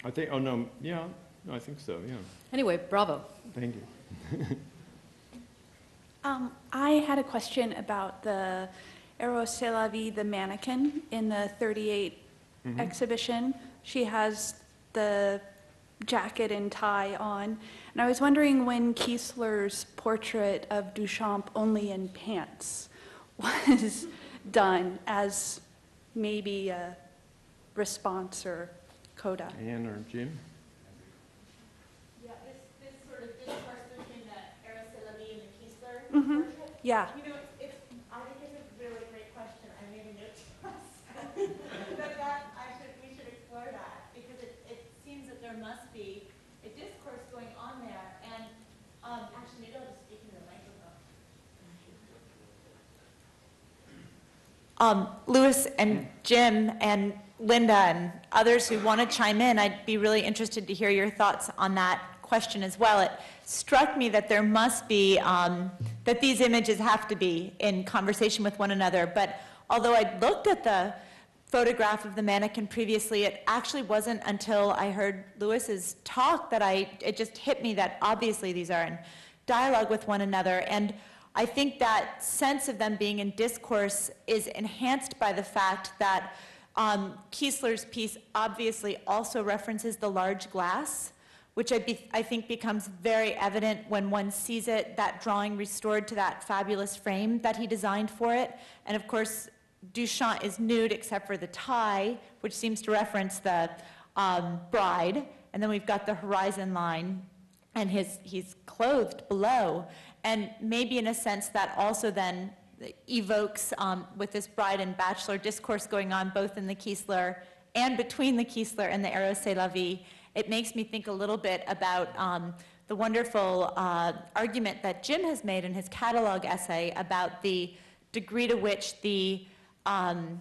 I think, oh no, yeah, no, I think so, yeah. Anyway, bravo. Thank you. I had a question about the Rrose Sélavy, the mannequin in the 38 exhibition. She has the jacket and tie on. And I was wondering when Kiesler's portrait of Duchamp only in pants was done as maybe a response or coda. Anne or Jim? Yeah, this sort of discourse between the Rrose Sélavy and the Kiesler portrait. Yeah. You know, I think it's a really great question. I made a note to us we should explore that, because it seems that there must be a discourse going on there. And actually, maybe I'll just speak into the microphone. Louis and Jim and Linda and others who want to chime in, I'd be really interested to hear your thoughts on that question as well. It struck me that there must be, that these images have to be in conversation with one another. But although I'd looked at the photograph of the mannequin previously, it actually wasn't until I heard Louis's talk that it just hit me that obviously these are in dialogue with one another. And I think that sense of them being in discourse is enhanced by the fact that Kiesler's piece obviously also references the large glass, which I think becomes very evident when one sees it, that drawing restored to that fabulous frame that he designed for it. And of course, Duchamp is nude except for the tie, which seems to reference the bride. And then we've got the horizon line, and he's clothed below. And maybe in a sense that also then evokes, with this bride and bachelor discourse going on both in the Kiesler and between the Kiesler and the Rrose Sélavy, it makes me think a little bit about the wonderful argument that Jim has made in his catalog essay about the degree to which the Duchamp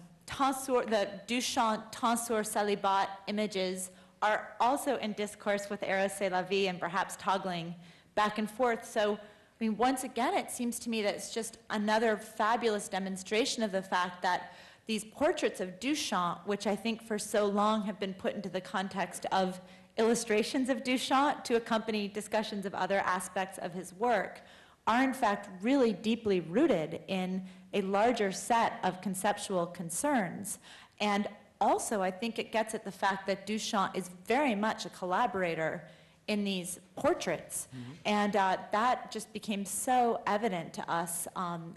tonsure célibat images are also in discourse with Rrose Sélavy and perhaps toggling back and forth. So, I mean, once again, it seems to me that it's just another fabulous demonstration of the fact that these portraits of Duchamp, which I think for so long have been put into the context of illustrations of Duchamp to accompany discussions of other aspects of his work, are in fact really deeply rooted in a larger set of conceptual concerns. And also, I think it gets at the fact that Duchamp is very much a collaborator in these portraits. And that just became so evident to us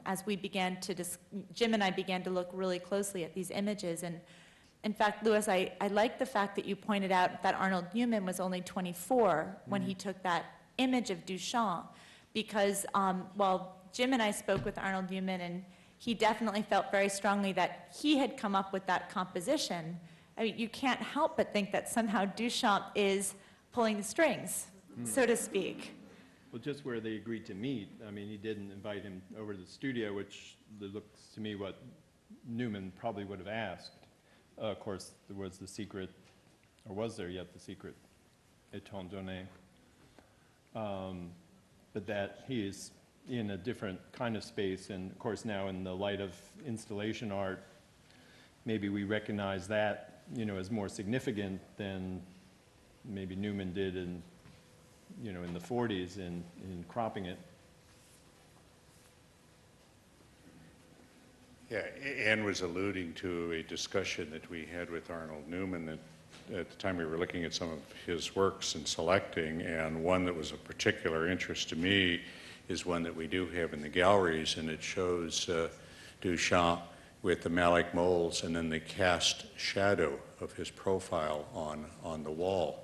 as we began to, Jim and I began to look really closely at these images. And in fact, Louis, I like the fact that you pointed out that Arnold Newman was only 24 when he took that image of Duchamp, because while Jim and I spoke with Arnold Newman, and he definitely felt very strongly that he had come up with that composition, I mean, you can't help but think that somehow Duchamp is pulling the strings, so to speak. Well, just where they agreed to meet, I mean, he didn't invite him over to the studio, which looks to me what Newman probably would have asked. Of course, there was the secret, or was there yet the secret étant donné? But that he is in a different kind of space, and of course now in the light of installation art, maybe we recognize that, you know, as more significant than maybe Newman did in, you know, in the 40s in cropping it. Yeah, Anne was alluding to a discussion that we had with Arnold Newman that at the time we were looking at some of his works and selecting, and one that was of particular interest to me is one that we do have in the galleries, and it shows Duchamp with the malic molds and then the cast shadow of his profile on the wall.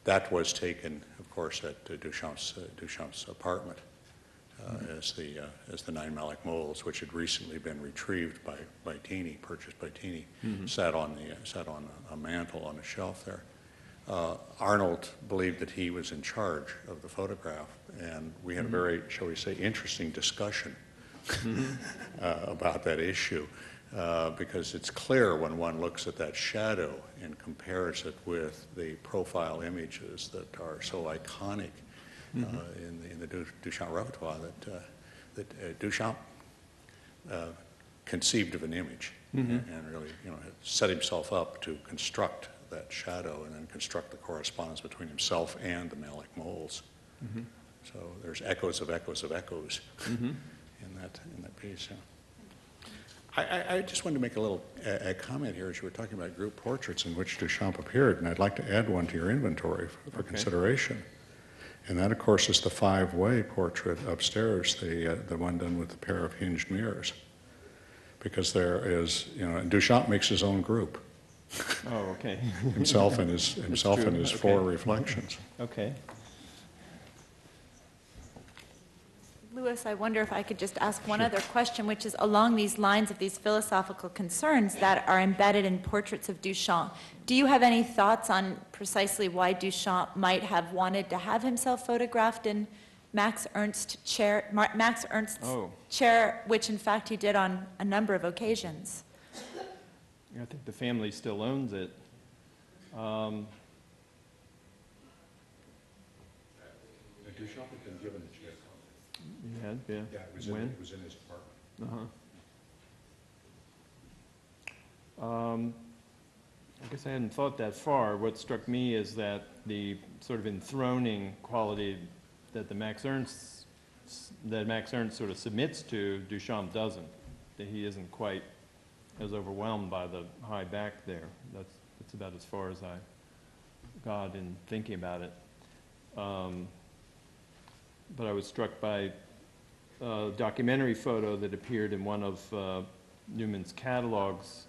That was taken, of course, at Duchamp's apartment as the 9 malic molds, which had recently been retrieved by Teeny, purchased by Teeny, sat on a mantle on a shelf there. Arnold believed that he was in charge of the photograph, and we had a very, shall we say, interesting discussion about that issue. Because it's clear when one looks at that shadow and compares it with the profile images that are so iconic in the Duchamp repertoire that Duchamp conceived of an image and really, set himself up to construct that shadow and then construct the correspondence between himself and the Malick moles. So there's echoes of echoes of echoes in that piece. Yeah. I just wanted to make a little comment here as you were talking about group portraits in which Duchamp appeared, and I'd like to add one to your inventory for consideration. And that, of course, is the five-way portrait upstairs, the one done with the pair of hinged mirrors. Because there is, and Duchamp makes his own group. Oh, okay. himself and his four reflections. Okay. Louis, I wonder if I could just ask one other question, which is along these lines of these philosophical concerns that are embedded in portraits of Duchamp. Do you have any thoughts on precisely why Duchamp might have wanted to have himself photographed in Max Ernst's chair, which in fact he did on a number of occasions? I think the family still owns it. Duchamp had been given a chair. Yeah. Yeah, it was in his apartment. I guess I hadn't thought that far. What struck me is that the sort of enthroning quality that Max Ernst sort of submits to, Duchamp doesn't. That he isn't quite as overwhelmed by the high back there. That's about as far as I got in thinking about it. But I was struck by a documentary photo that appeared in one of Newman's catalogs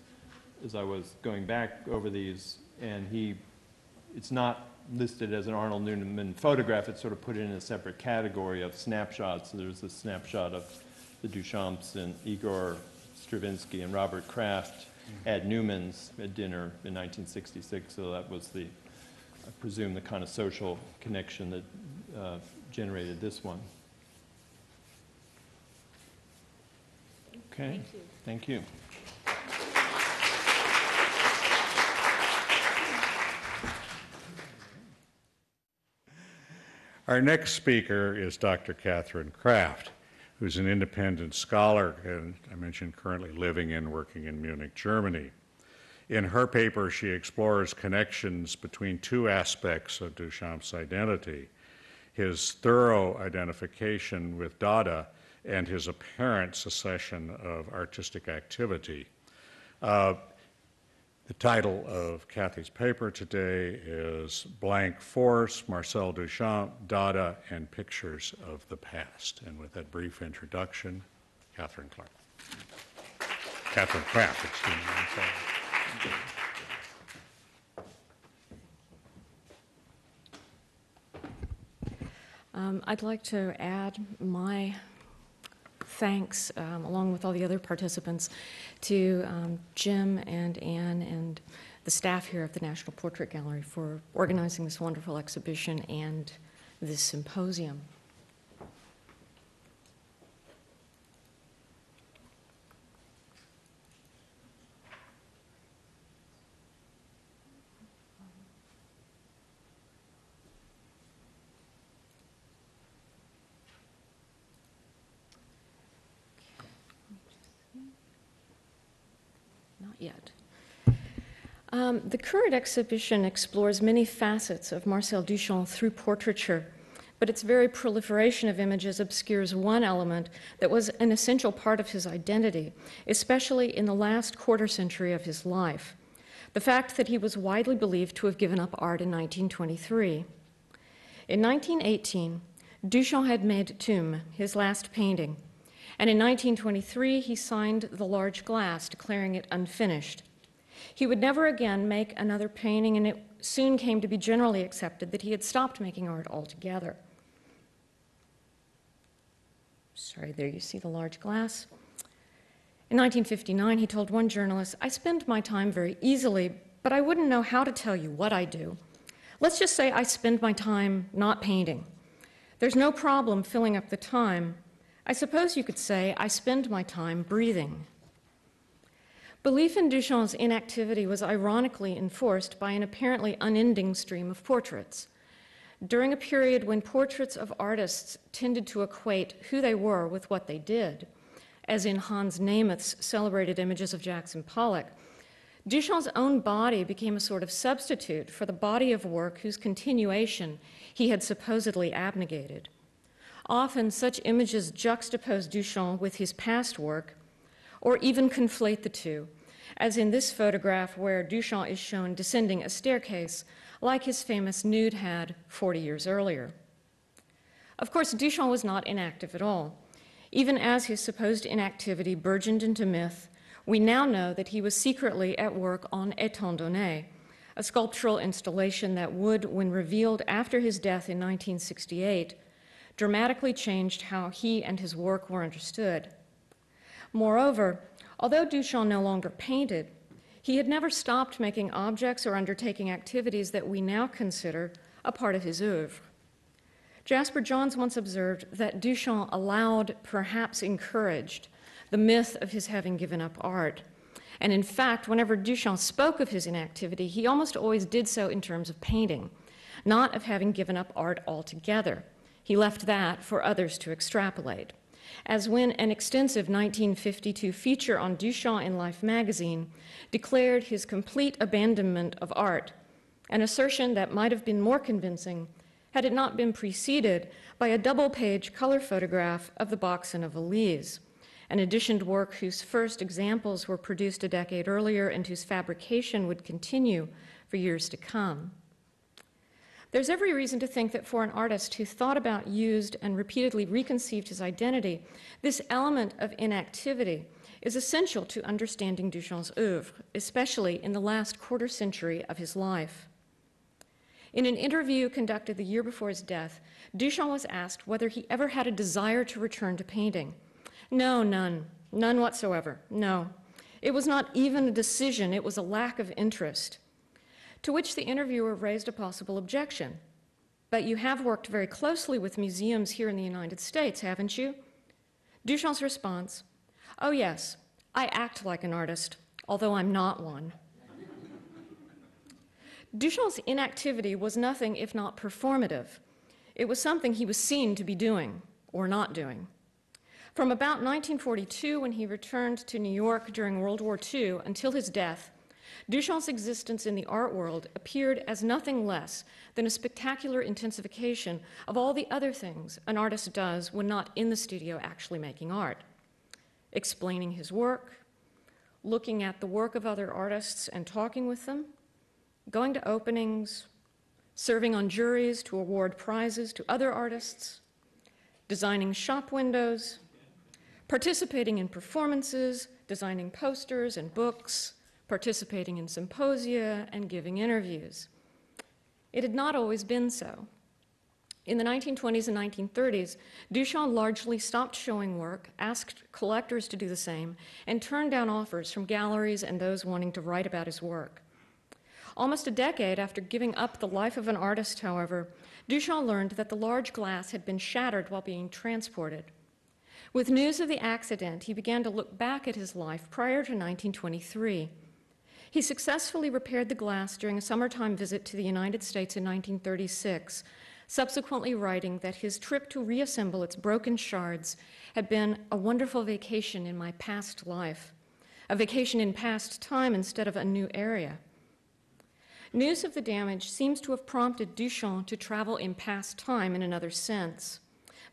as I was going back over these, and it's not listed as an Arnold Newman photograph. It's sort of put in a separate category of snapshots. There's a snapshot of the Duchamps and Igor Stravinsky and Robert Kraft at Newman's at dinner in 1966. So that was I presume, the kind of social connection that generated this one. Okay. Thank you. Our next speaker is Dr. Catherine Kraft, who's an independent scholar, and I mentioned currently living and working in Munich, Germany. In her paper, she explores connections between two aspects of Duchamp's identity: his thorough identification with Dada and his apparent cessation of artistic activity. The title of Kathy's paper today is Blank Force, Marcel Duchamp, Dada, and Pictures of the Past. And with that brief introduction, Catherine Kraft, excuse me. I'd like to add my thanks, along with all the other participants, to Jim and Anne and the staff here at the National Portrait Gallery for organizing this wonderful exhibition and this symposium. Not yet. The current exhibition explores many facets of Marcel Duchamp through portraiture, but its very proliferation of images obscures one element that was an essential part of his identity, especially in the last quarter century of his life: the fact that he was widely believed to have given up art in 1923. In 1918, Duchamp had made Tombe, his last painting, and in 1923 he signed The Large Glass, declaring it unfinished. He would never again make another painting, and it soon came to be generally accepted that he had stopped making art altogether. Sorry, there you see The Large Glass. In 1959, he told one journalist, "I spend my time very easily, but I wouldn't know how to tell you what I do. Let's just say I spend my time not painting. There's no problem filling up the time. I suppose you could say I spend my time breathing." Belief in Duchamp's inactivity was ironically enforced by an apparently unending stream of portraits. During a period when portraits of artists tended to equate who they were with what they did, as in Hans Nemeth's celebrated images of Jackson Pollock, Duchamp's own body became a sort of substitute for the body of work whose continuation he had supposedly abnegated. Often such images juxtapose Duchamp with his past work, or even conflate the two, as in this photograph where Duchamp is shown descending a staircase like his famous nude had 40 years earlier. Of course, Duchamp was not inactive at all. Even as his supposed inactivity burgeoned into myth, we now know that he was secretly at work on Étant Donné, a sculptural installation that would, when revealed after his death in 1968, dramatically changed how he and his work were understood. Moreover, although Duchamp no longer painted, he had never stopped making objects or undertaking activities that we now consider a part of his oeuvre. Jasper Johns once observed that Duchamp allowed, perhaps encouraged, the myth of his having given up art. And in fact, whenever Duchamp spoke of his inactivity, he almost always did so in terms of painting, not of having given up art altogether. He left that for others to extrapolate. As when an extensive 1952 feature on Duchamp in Life magazine declared his complete abandonment of art, an assertion that might have been more convincing had it not been preceded by a double-page color photograph of the Boxen of Elise, an editioned work whose first examples were produced a decade earlier and whose fabrication would continue for years to come. There's every reason to think that for an artist who thought about, used, and repeatedly reconceived his identity, this element of inactivity is essential to understanding Duchamp's oeuvre, especially in the last quarter century of his life. In an interview conducted the year before his death, Duchamp was asked whether he ever had a desire to return to painting. No, none whatsoever, no. It was not even a decision, it was a lack of interest. To which the interviewer raised a possible objection. But you have worked very closely with museums here in the United States, haven't you? Duchamp's response, oh yes, I act like an artist, although I'm not one. Duchamp's inactivity was nothing if not performative. It was something he was seen to be doing or not doing. From about 1942, when he returned to New York during World War II, until his death, Duchamp's existence in the art world appeared as nothing less than a spectacular intensification of all the other things an artist does when not in the studio actually making art. Explaining his work, looking at the work of other artists and talking with them, going to openings, serving on juries to award prizes to other artists, designing shop windows, participating in performances, designing posters and books, participating in symposia, and giving interviews. It had not always been so. In the 1920s and 1930s, Duchamp largely stopped showing work, asked collectors to do the same, and turned down offers from galleries and those wanting to write about his work. Almost a decade after giving up the life of an artist, however, Duchamp learned that the large glass had been shattered while being transported. With news of the accident, he began to look back at his life prior to 1923. He successfully repaired the glass during a summertime visit to the United States in 1936, subsequently writing that his trip to reassemble its broken shards had been a wonderful vacation in my past life, a vacation in past time instead of a new area. News of the damage seems to have prompted Duchamp to travel in past time in another sense,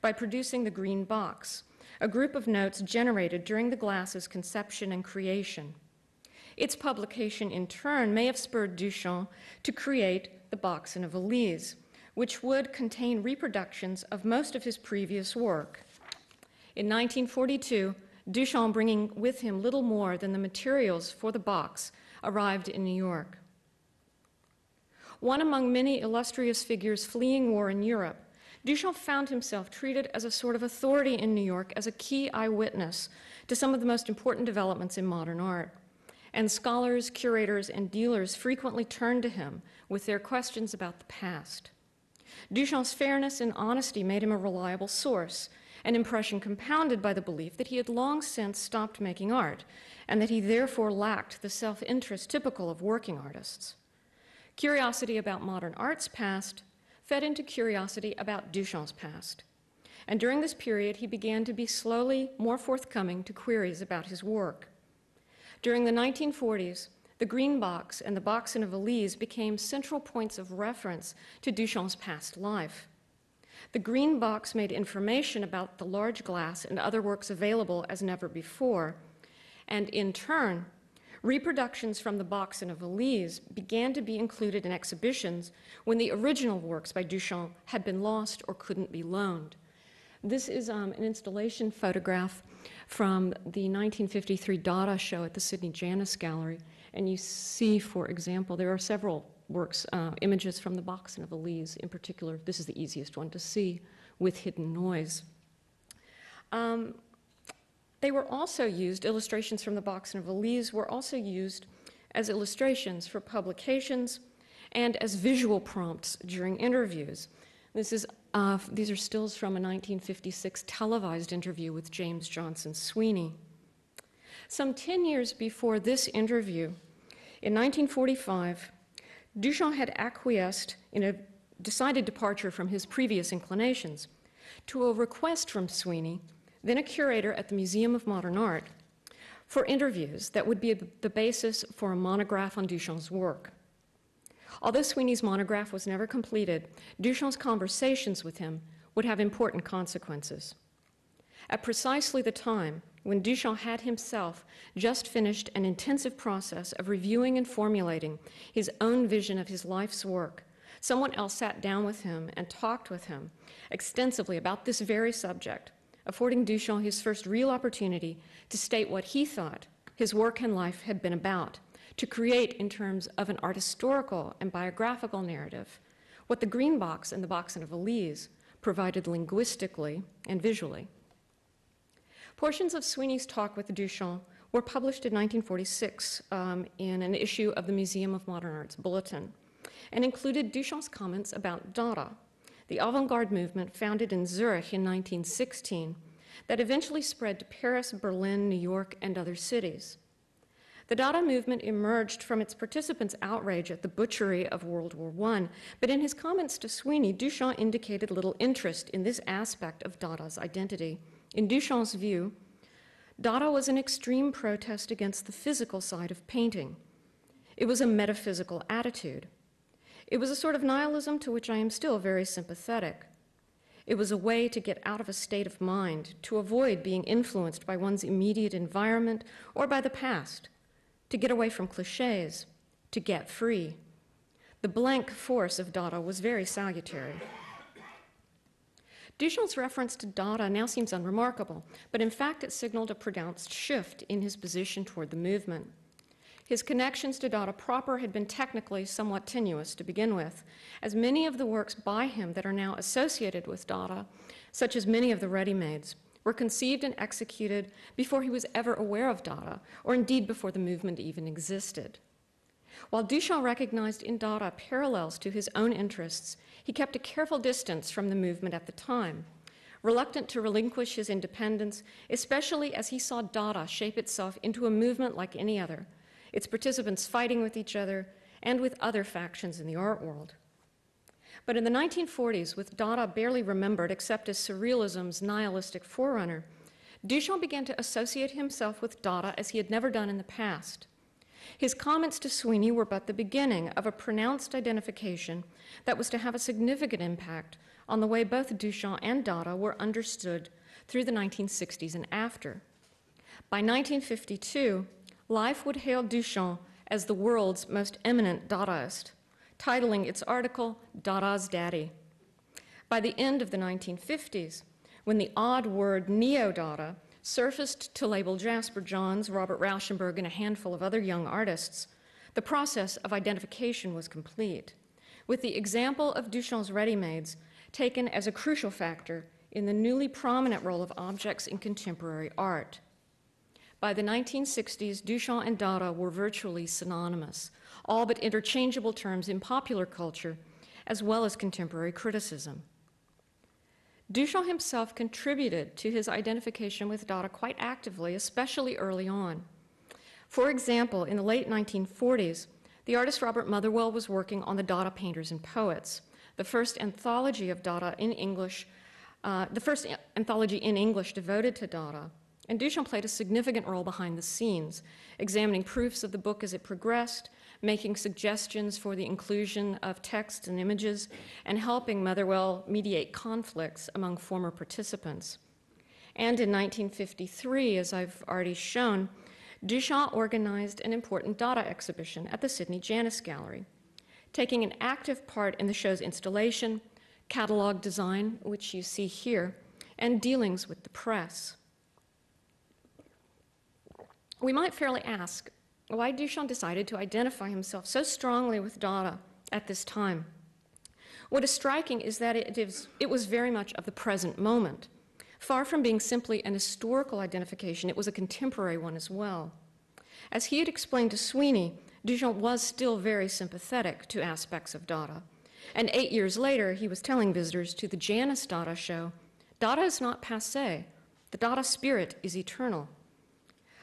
by producing the Green Box, a group of notes generated during the glass's conception and creation. Its publication, in turn, may have spurred Duchamp to create the Boxen of Elise, which would contain reproductions of most of his previous work. In 1942, Duchamp, bringing with him little more than the materials for the box, arrived in New York. One among many illustrious figures fleeing war in Europe, Duchamp found himself treated as a sort of authority in New York as a key eyewitness to some of the most important developments in modern art. And scholars, curators, and dealers frequently turned to him with their questions about the past. Duchamp's fairness and honesty made him a reliable source, an impression compounded by the belief that he had long since stopped making art, and that he therefore lacked the self-interest typical of working artists. Curiosity about modern art's past fed into curiosity about Duchamp's past. and during this period he began to be slowly more forthcoming to queries about his work. During the 1940s, the green box and the box in a valise became central points of reference to Duchamp's past life. The green box made information about the large glass and other works available as never before, and in turn, reproductions from the box in a valise began to be included in exhibitions when the original works by Duchamp had been lost or couldn't be loaned. This is an installation photograph from the 1953 Dada show at the Sydney Janis Gallery, and you see, for example, there are several works, images from the box in a valise in particular. This is the easiest one to see with hidden noise. They were also used, illustrations from the box in a valise were also used as illustrations for publications and as visual prompts during interviews. These are stills from a 1956 televised interview with James Johnson Sweeney. Some 10 years before this interview, in 1945, Duchamp had acquiesced in a decided departure from his previous inclinations to a request from Sweeney, then a curator at the Museum of Modern Art, for interviews that would be the basis for a monograph on Duchamp's work. Although Sweeney's monograph was never completed, Duchamp's conversations with him would have important consequences. At precisely the time when Duchamp had himself just finished an intensive process of reviewing and formulating his own vision of his life's work, someone else sat down with him and talked with him extensively about this very subject, affording Duchamp his first real opportunity to state what he thought his work and life had been about, to create in terms of an art historical and biographical narrative what the green box and the box in a valise provided linguistically and visually. Portions of Sweeney's talk with Duchamp were published in 1946 in an issue of the Museum of Modern Art's Bulletin, and included Duchamp's comments about Dada, the avant-garde movement founded in Zurich in 1916 that eventually spread to Paris, Berlin, New York, and other cities. The Dada movement emerged from its participants' outrage at the butchery of World War I, but in his comments to Sweeney, Duchamp indicated little interest in this aspect of Dada's identity. In Duchamp's view, Dada was an extreme protest against the physical side of painting. It was a metaphysical attitude. It was a sort of nihilism to which I am still very sympathetic. It was a way to get out of a state of mind, to avoid being influenced by one's immediate environment or by the past, to get away from cliches, to get free. The blank force of Dada was very salutary. Duchamp's reference to Dada now seems unremarkable, but in fact it signaled a pronounced shift in his position toward the movement. His connections to Dada proper had been technically somewhat tenuous to begin with, as many of the works by him that are now associated with Dada, such as many of the ready-mades, were conceived and executed before he was ever aware of Dada, or indeed before the movement even existed. While Duchamp recognized in Dada parallels to his own interests, he kept a careful distance from the movement at the time, reluctant to relinquish his independence, especially as he saw Dada shape itself into a movement like any other, its participants fighting with each other and with other factions in the art world. But in the 1940s, with Dada barely remembered except as surrealism's nihilistic forerunner, Duchamp began to associate himself with Dada as he had never done in the past. His comments to Sweeney were but the beginning of a pronounced identification that was to have a significant impact on the way both Duchamp and Dada were understood through the 1960s and after. By 1952, Life would hail Duchamp as the world's most eminent Dadaist, titling its article, Dada's Daddy. By the end of the 1950s, when the odd word neo-Dada surfaced to label Jasper Johns, Robert Rauschenberg, and a handful of other young artists, the process of identification was complete, with the example of Duchamp's ready-mades taken as a crucial factor in the newly prominent role of objects in contemporary art. By the 1960s, Duchamp and Dada were virtually synonymous, all but interchangeable terms in popular culture, as well as contemporary criticism. Duchamp himself contributed to his identification with Dada quite actively, especially early on. For example, in the late 1940s, the artist Robert Motherwell was working on the Dada Painters and Poets, the first anthology of Dada in English the first anthology in English devoted to Dada. And Duchamp played a significant role behind the scenes, examining proofs of the book as it progressed, making suggestions for the inclusion of text and images, and helping Motherwell mediate conflicts among former participants. And in 1953, as I've already shown, Duchamp organized an important Dada exhibition at the Sydney Janis Gallery, taking an active part in the show's installation, catalog design, which you see here, and dealings with the press. We might fairly ask why Duchamp decided to identify himself so strongly with Dada at this time. What is striking is that it was very much of the present moment. Far from being simply an historical identification, it was a contemporary one as well. As he had explained to Sweeney, Duchamp was still very sympathetic to aspects of Dada. And 8 years later, he was telling visitors to the Janis Dada show, Dada is not passé. The Dada spirit is eternal.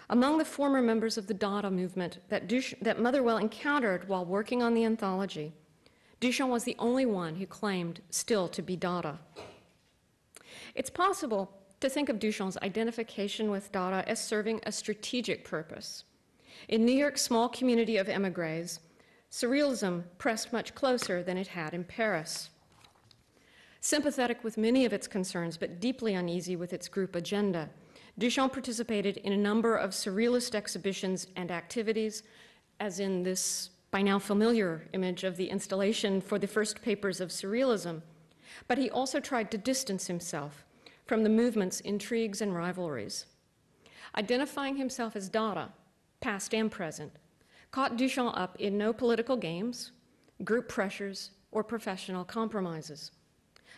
Among the former members of the Dada movement that Motherwell encountered while working on the anthology, Duchamp was the only one who claimed still to be Dada. It's possible to think of Duchamp's identification with Dada as serving a strategic purpose. In New York's small community of émigrés, Surrealism pressed much closer than it had in Paris. Sympathetic with many of its concerns, but deeply uneasy with its group agenda, Duchamp participated in a number of surrealist exhibitions and activities, as in this by now familiar image of the installation for the first papers of Surrealism, but he also tried to distance himself from the movement's intrigues and rivalries. Identifying himself as Dada, past and present, caught Duchamp up in no political games, group pressures, or professional compromises.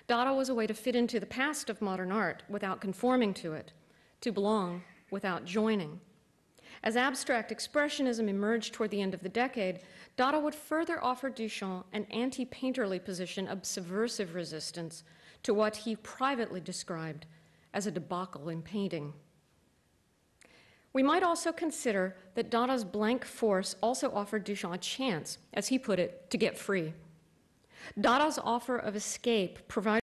Dada was a way to fit into the past of modern art without conforming to it, to belong without joining. As abstract expressionism emerged toward the end of the decade, Dada would further offer Duchamp an anti-painterly position of subversive resistance to what he privately described as a debacle in painting. We might also consider that Dada's blank force also offered Duchamp a chance, as he put it, to get free. Dada's offer of escape provided